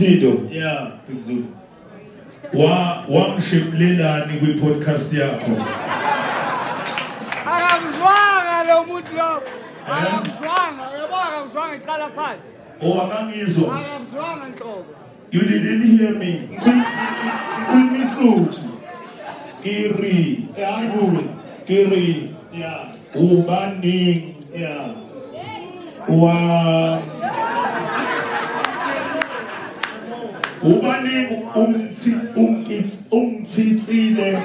Mthindo, Yeah, Zulu. wangishimlelani kwi-podcast yakho. Akakuzwanga lo muntu lo. Akakuzwanga, uyabona akakuzwanga iqala phansi. Akangizwa. Akakuzwanga inhlobo. You didn't hear me. Kunisuthu. Kiri, Hayi Kiri, Yeah. ubaning, Yeah. ubaning umthithile,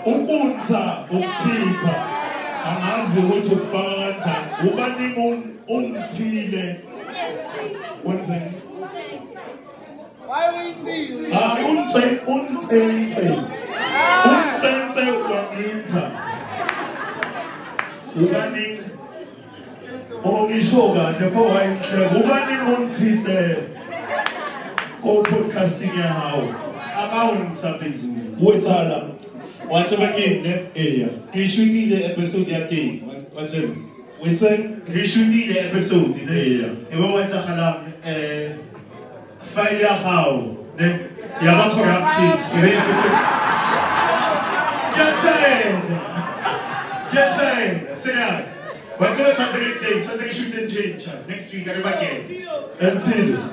ukunza ukukhipha. Angazi ukuthi ukufaka kanjani. Ubaning umthile. Wenzeni? Why we see? Untsense wangitha. Ubaning ngisho kahle pho wayihleka. Ubaning umthile. Podcasting yahawo. Amawunsa phezulu. Wethala. Wathi bakini Eya. ngishutile episode yakhe. Wathi Wethen. ngishutile episode Yeah. ebe wathi khala file ya gago ne ya ba corrupted ebe episode ya chain serious wathi wasathe ke shoot and change next week everybody Until